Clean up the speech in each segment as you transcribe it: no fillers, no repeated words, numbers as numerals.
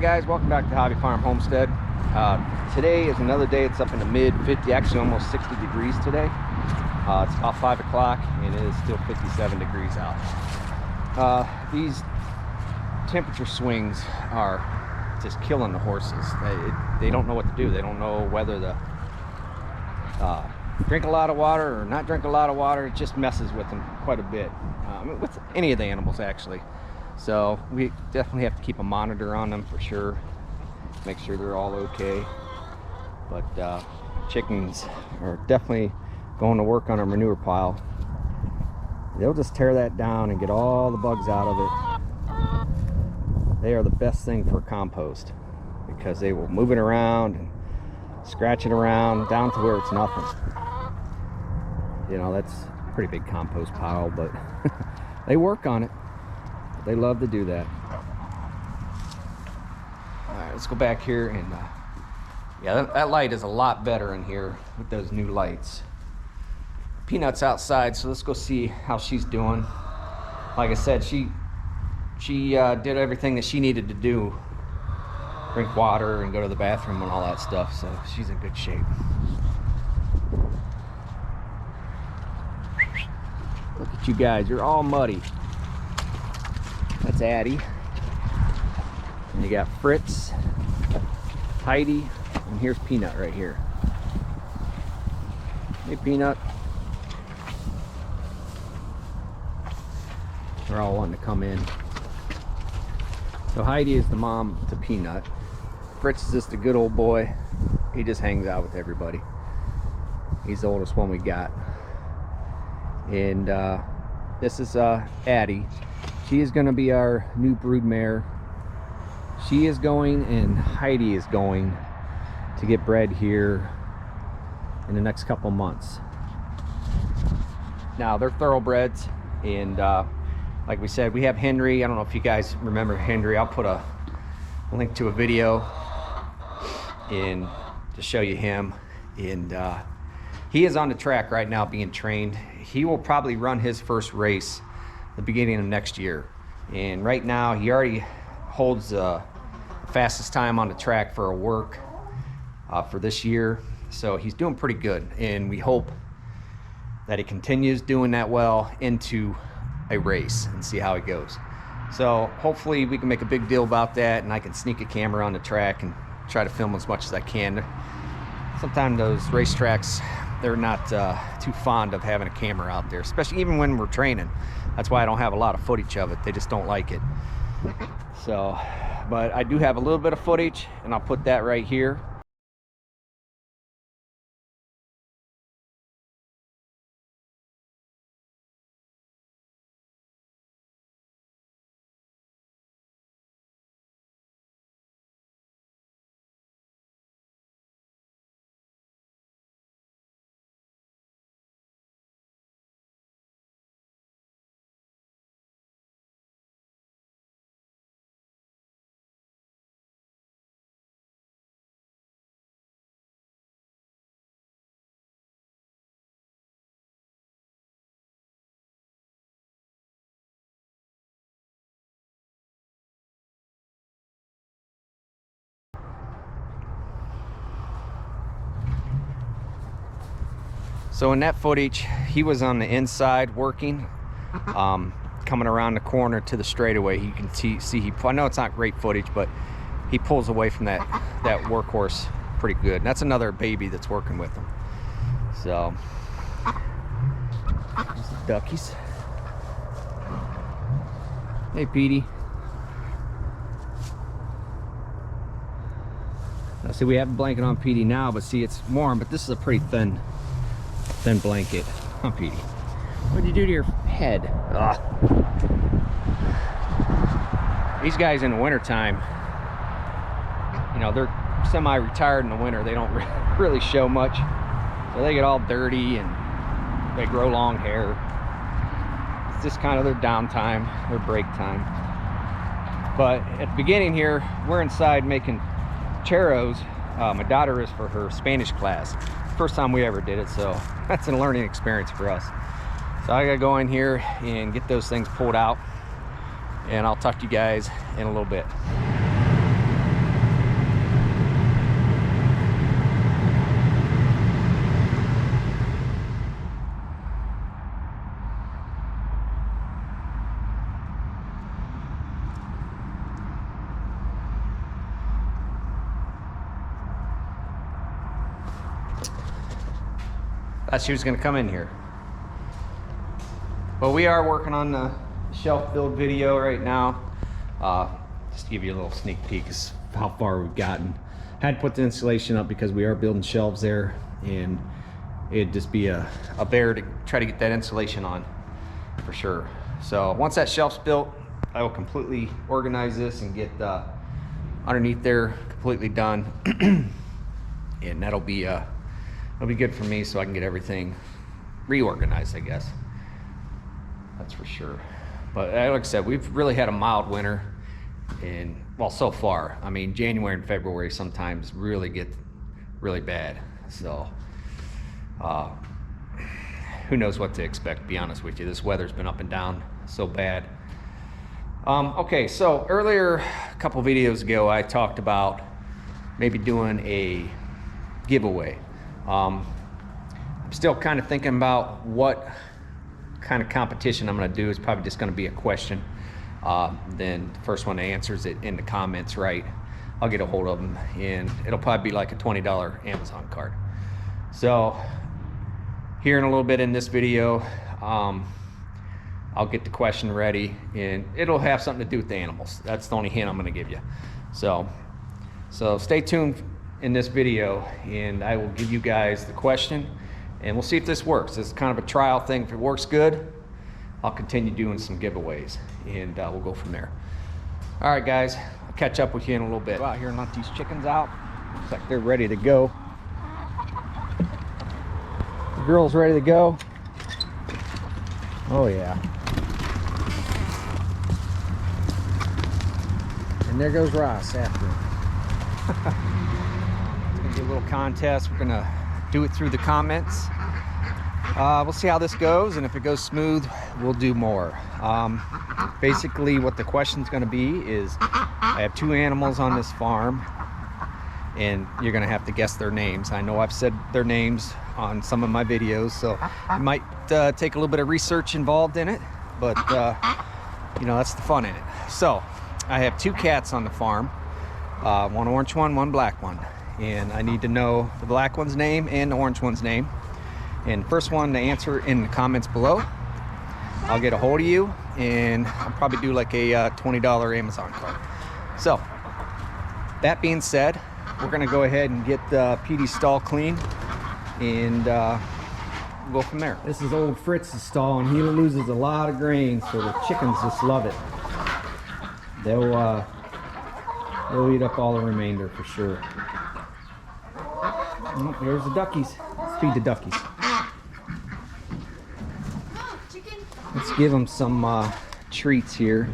guys, welcome back to Hobby Farm Homestead. Today is another day. It's up in the mid 50, actually almost 60 degrees today. It's about 5 o'clock and it is still 57 degrees out. These temperature swings are just killing the horses. They don't know what to do. They don't know whether to drink a lot of water or not drink a lot of water. It just messes with them quite a bit. With any of the animals actually. So we definitely have to keep a monitor on them for sure. Make sure they're all okay. But chickens are definitely going to work on our manure pile. They'll just tear that down and get all the bugs out of it. They are the best thing for compost because they will move it around and scratch it around down to where it's nothing. You know, that's a pretty big compost pile, but they work on it. They love to do that. All right, let's go back here and yeah, that light is a lot better in here with those new lights. Peanut's outside, so let's go see how she's doing. Like I said, she did everything that she needed to do. Drink water and go to the bathroom and all that stuff, so she's in good shape. Look at you guys, you're all muddy. That's Addie. And you got Fritz, Heidi, and here's Peanut right here. Hey Peanut. They're all wanting to come in. So Heidi is the mom to Peanut. Fritz is just a good old boy. He just hangs out with everybody. He's the oldest one we got. And this is Addie. She is going to be our new brood mare. She is going and Heidi is going to get bred here in the next couple months. Now they're thoroughbreds, and like we said, we have Henry. I don't know if you guys remember Henry. I'll put a link to a video in to show you him. And he is on the track right now being trained. He will probably run his first race the beginning of next year. And right now he already holds the fastest time on the track for a work for this year. So he's doing pretty good. And we hope that he continues doing that well into a race and see how it goes. So hopefully we can make a big deal about that, and I can sneak a camera on the track and try to film as much as I can. Sometimes those racetracks, they're not too fond of having a camera out there, especially even when we're training. That's why I don't have a lot of footage of it. They just don't like it. So, but I do have a little bit of footage, and I'll put that right here. So in that footage, he was on the inside working, coming around the corner to the straightaway. You can see I know it's not great footage, but he pulls away from that workhorse pretty good. And that's another baby that's working with him. So, there's the duckies. Hey, Petey. Now, see, we have a blanket on Petey now, but see, it's warm, but this is a pretty thin blanket. Huh, Petey? What'd you do to your head? Ugh. These guys in the wintertime, you know, they're semi-retired in the winter. They don't really show much. So they get all dirty and they grow long hair. It's just kind of their downtime, their break time. But at the beginning here, we're inside making charros. My daughter is for her Spanish class. First time we ever did it, so that's a learning experience for us. So I gotta go in here and get those things pulled out, and I'll talk to you guys in a little bit. thought she was gonna come in here. But we are working on the shelf build video right now. Just to give you a little sneak peek of how far we've gotten. Had to put the insulation up because we are building shelves there, and it'd just be a bear to try to get that insulation on for sure. So once that shelf's built, I will completely organize this and get underneath there completely done. And that'll be good for me, so I can get everything reorganized, I guess. That's for sure. But like I said, we've really had a mild winter, and well, so far. I mean, January and February sometimes really get really bad. So who knows what to expect, to be honest with you. This weather's been up and down so bad. Okay, so earlier, a couple videos ago, I talked about maybe doing a giveaway. I'm still kind of thinking about what kind of competition I'm going to do. It's probably just going to be a question. Then the first one that answers it in the comments right, I'll get a hold of them, and it'll probably be like a $20 Amazon card. So here in a little bit in this video, I'll get the question ready, and it'll have something to do with the animals. That's the only hint I'm going to give you. So stay tuned in this video, and I will give you guys the question, and we'll see if this works. This is kind of a trial thing. If it works good, I'll continue doing some giveaways, and we'll go from there. All right, guys, I'll catch up with you in a little bit. Go out here and let these chickens out. Looks like they're ready to go. The girl's ready to go. Oh yeah. And there goes Ross after him. It's gonna be a little contest. We're gonna do it through the comments. We'll see how this goes, and if it goes smooth, we'll do more. Basically, what the question's gonna be is, I have 2 animals on this farm, and you're gonna have to guess their names. I know I've said their names on some of my videos, so it might take a little bit of research involved in it, but you know, that's the fun in it. So I have 2 cats on the farm, one orange one black one, and I need to know the black one's name and the orange one's name. And the first one to answer in the comments below, I'll get a hold of you, and I'll probably do like a $20 Amazon card. So that being said, we're gonna go ahead and get Petey's stall clean, and go from there. This is old Fritz's stall, and he loses a lot of grain, so the chickens just love it. They'll eat up all the remainder for sure. Oh, there's the duckies. Let's feed the duckies. Let's give them some treats here.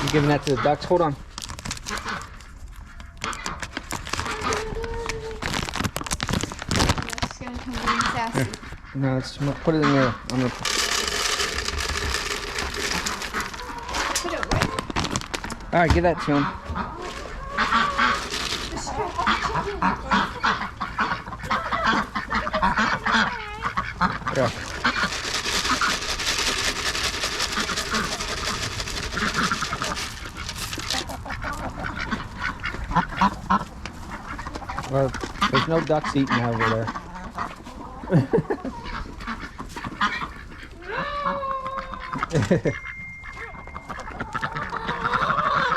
You giving that to the ducks? Hold on. It's gonna come in sassy. No, I'm gonna put it in there. I'm gonna Put it right. All right, give that to him. Yeah. Well, there's no ducks eating over there.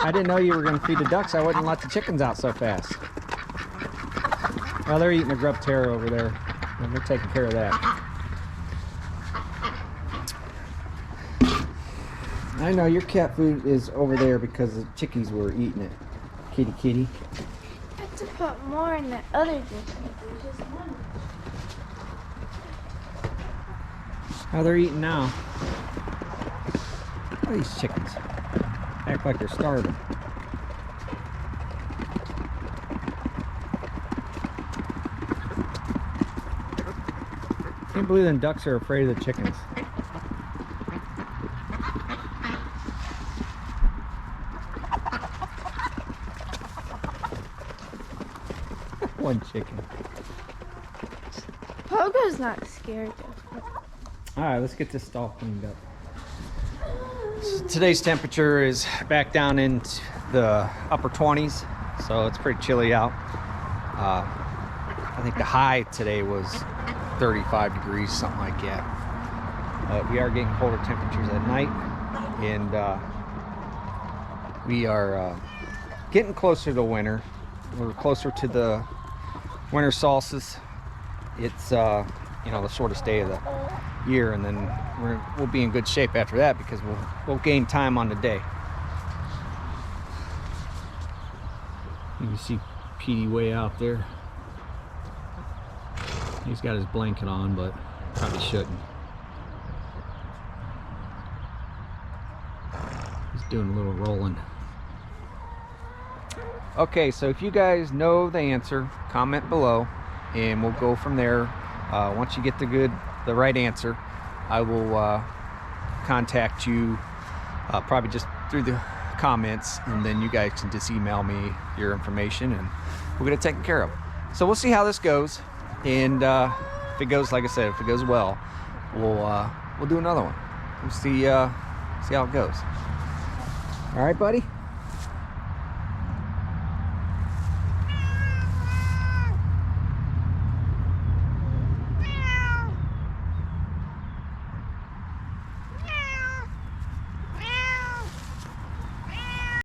I didn't know you were going to feed the ducks. I wouldn't let the chickens out so fast. Well, they're eating a grub terror over there, and we're taking care of that. I know your cat food is over there because the chickies were eating it. Kitty, kitty. I have to put more in the other dish. There's just one. How they're eating now. Look at these chickens. Act like they're starving. Can't believe them ducks are afraid of the chickens. One chicken. Pogo's not scared though. Alright, let's get this stall cleaned up. Today's temperature is back down into the upper 20s, so it's pretty chilly out. I think the high today was 35 degrees, something like that. We are getting colder temperatures at night, and we are getting closer to winter. We're closer to the winter solstice. It's you know, the shortest day of the year, and then we'll be in good shape after that because we'll gain time on the day. You can see Petey way out there. He's got his blanket on, but probably shouldn't. He's doing a little rolling. Okay, so if you guys know the answer, comment below, and we'll go from there. Once you get the right answer, I will contact you probably just through the comments, and then you guys can just email me your information and we'll get it taken care of. So we'll see how this goes, and if it goes, like I said, if it goes well, we'll do another one. We'll see how it goes. All right, buddy.